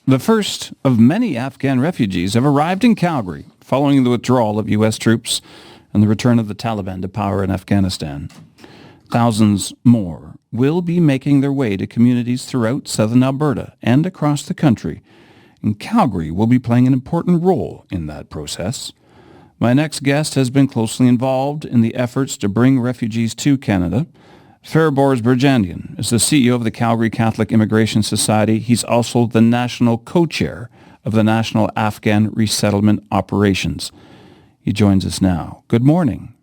The first of many Afghan refugees have arrived in Calgary following the withdrawal of U.S. troops and the return of the Taliban to power in Afghanistan. Thousands more will be making their way to communities throughout southern Alberta and across the country, and Calgary will be playing an important role in that process. My next guest has been closely involved in the efforts to bring refugees to Canada. Fariborz Berjanyan is the CEO of the Calgary Catholic Immigration Society. He's also the national co-chair of the National Afghan Resettlement Operations. He joins us now. Good morning.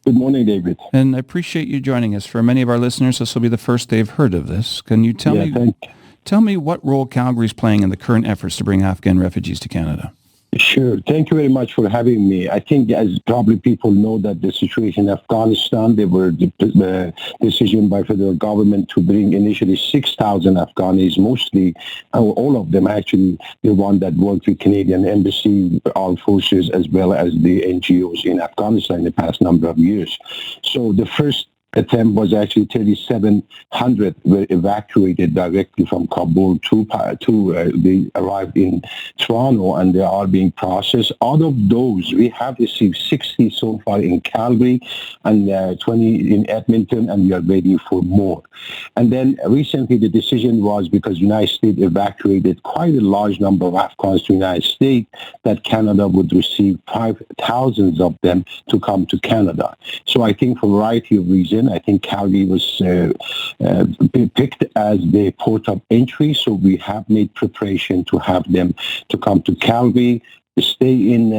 Good morning, David. And I appreciate you joining us. For many of our listeners, this will be the first they've heard of this. Can you tell me what role Calgary is playing in the current efforts to bring Afghan refugees to Canada? Sure. Thank you very much for having me. I think, as probably people know, that the situation in Afghanistan, there were the decision by federal government to bring initially 6,000 Afghanis, mostly, all of them actually, the one that worked with Canadian Embassy, Armed Forces, as well as the NGOs in Afghanistan in the past number of years. So the first attempt was actually 3,700 were evacuated directly from Kabul to they arrived in Toronto, and they are being processed. Out of those, we have received 60 so far in Calgary and 20 in Edmonton, and we are waiting for more. And then recently the decision was, because United States evacuated quite a large number of Afghans to the United States, that Canada would receive 5,000 of them to come to Canada. So I think for a variety of reasons, I think Calgary was picked as the port of entry, so we have made preparation to have them to come to Calgary, stay in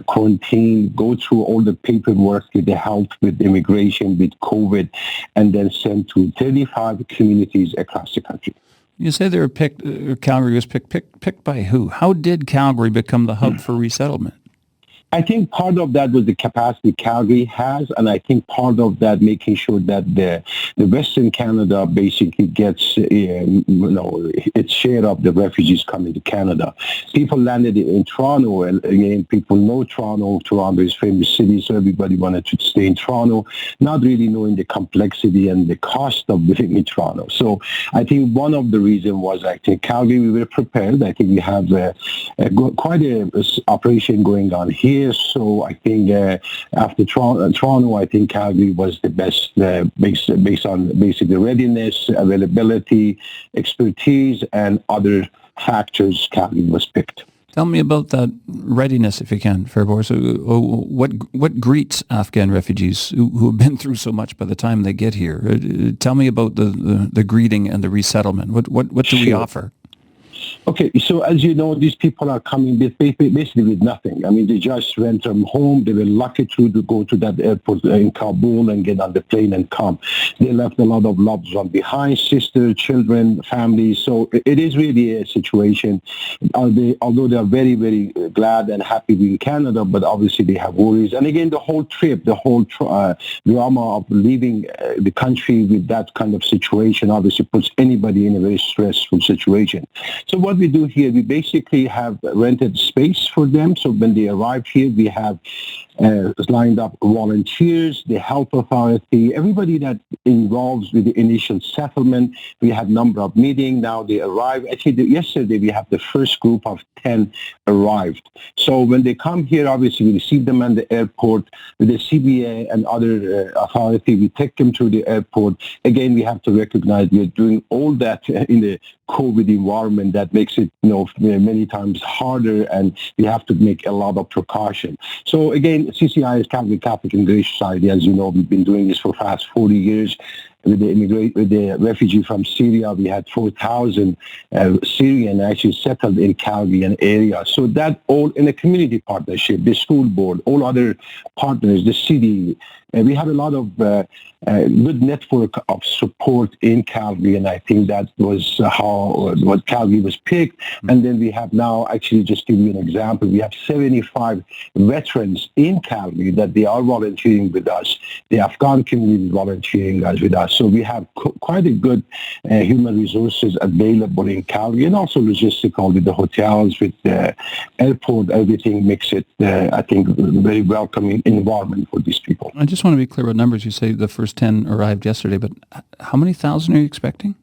quarantine, go through all the paperwork with the health, with immigration, with COVID, and then sent to 35 communities across the country. You say they were picked, Calgary was picked by who? How did Calgary become the hub for resettlement? I think part of that was the capacity Calgary has, and I think part of that making sure that the Western Canada basically gets its share of the refugees coming to Canada. People landed in Toronto, and again, people know Toronto. Toronto is a famous city, so everybody wanted to stay in Toronto, not really knowing the complexity and the cost of living in Toronto. So I think one of the reasons was, I think Calgary, we were prepared. I think we have quite a operation going on here. So I think after Toronto, I think Calgary was the best based on basically readiness, availability, expertise, and other factors. Calgary was picked. Tell me about that readiness, if you can, Fariborz. What greets Afghan refugees who have been through so much by the time they get here? Tell me about the greeting and the resettlement. What do we offer? Okay, so as you know, these people are coming basically with nothing. I mean, they just went from home. They were lucky to go to that airport in Kabul and get on the plane and come. They left a lot of loved ones behind, sisters, children, families. So it is really a situation. Although they are very, very glad and happy being in Canada, but obviously they have worries. And again, the whole trip, the whole drama of leaving the country with that kind of situation obviously puts anybody in a very stressful situation. So what we do here, we basically have rented space for them. So when they arrive here, we have lined up volunteers, the health authority, everybody that involves with the initial settlement. We had a number of meetings. Now they arrive. Actually, yesterday we have the first group of 10 arrived. So when they come here, obviously we receive them at the airport with the CBA and other authority. We take them to the airport. Again, we have to recognize we are doing all that in the COVID environment that makes it, many times harder, and we have to make a lot of precaution. So again, CCI is Calgary Catholic Immigration Society. As you know, we've been doing this for the past 40 years. With the refugee from Syria, we had 4,000 Syrian actually settled in Calgary and area. So that all in a community partnership, the school board, all other partners, the city. We have a lot of good network of support in Calgary, and I think that was what Calgary was picked. And then we have now, actually, just give you an example, we have 75 veterans in Calgary that they are volunteering with us. The Afghan community is volunteering with us. So we have quite a good human resources available in Calgary, and also logistical with the hotels, with the airport, everything makes it, I think, very welcoming environment for these people. I just want to be clear with numbers. You say the first 10 arrived yesterday, but how many thousand are you expecting?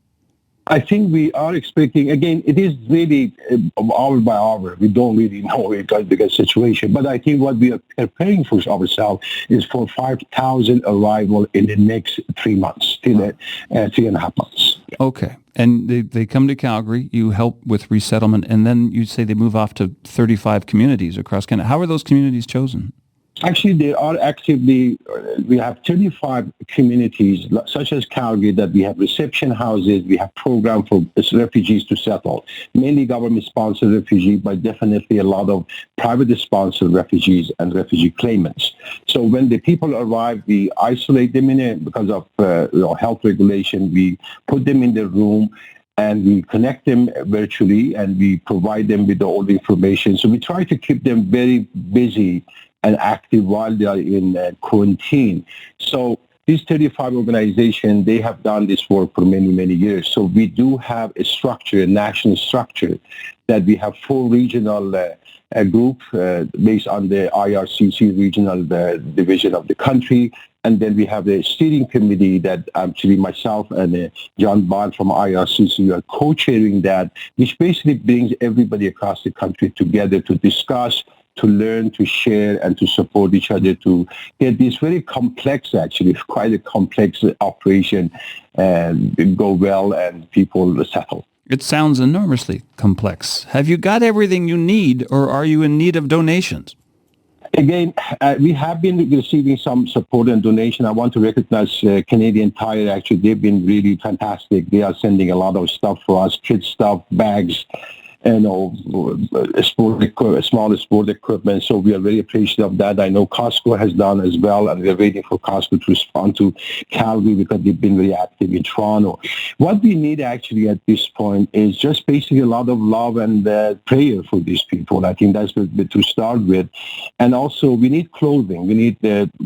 I think we are expecting, again, it is really hour by hour. We don't really know the situation. But I think what we are preparing for ourselves is for 5,000 arrival in the next 3 months, 3.5 months. Okay. And they come to Calgary, you help with resettlement, and then you say they move off to 35 communities across Canada. How are those communities chosen? Actually, they are actively, we have 35 communities, such as Calgary, that we have reception houses, we have programs for refugees to settle, mainly government-sponsored refugees, but definitely a lot of private-sponsored refugees and refugee claimants. So when the people arrive, we isolate them because of health regulation. We put them in the room, and we connect them virtually, and we provide them with all the information. So we try to keep them very busy and active while they are in quarantine. So these 35 organizations, they have done this work for many, many years. So we do have a structure, a national structure, that we have 4 regional groups based on the IRCC regional division of the country. And then we have the steering committee that actually myself and John Bond from IRCC are co-chairing that, which basically brings everybody across the country together to discuss, to learn, to share, and to support each other to get this very complex, actually, quite a complex operation go well and people settle. It sounds enormously complex. Have you got everything you need, or are you in need of donations? Again, we have been receiving some support and donation. I want to recognize Canadian Tire. Actually, they've been really fantastic. They are sending a lot of stuff for us, kids stuff, bags, small sport equipment. So we are very appreciative of that. I know Costco has done as well, and we're waiting for Costco to respond to Calgary because they've been very active in Toronto. What we need actually at this point is just basically a lot of love and prayer for these people. I think that's to start with. And also we need clothing. We need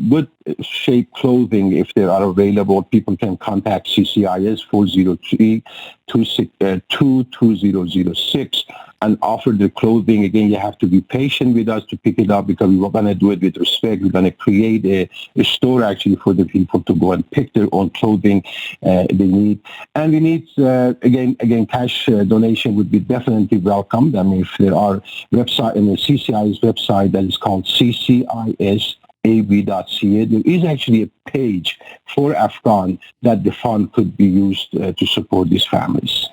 good shape clothing if they are available. People can contact CCIS 403-22006 and offer the clothing. Again, you have to be patient with us to pick it up because we're going to do it with respect. We're going to create a store actually for the people to go and pick their own clothing they need. And we need, again, cash donation would be definitely welcomed. I mean, if there are website in the CCI's website that is called CCISAV.ca, there is actually a page for Afghan that the fund could be used to support these families.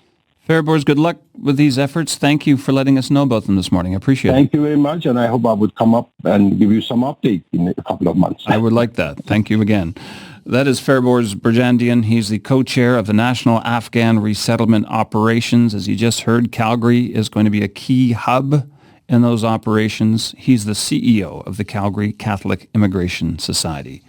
Fariborz, good luck with these efforts. Thank you for letting us know about them this morning. I appreciate it. Thank you very much, and I hope I would come up and give you some update in a couple of months. I would like that. Thank you again. That is Fariborz Burjandian. He's the co-chair of the National Afghan Resettlement Operations. As you just heard, Calgary is going to be a key hub in those operations. He's the CEO of the Calgary Catholic Immigration Society.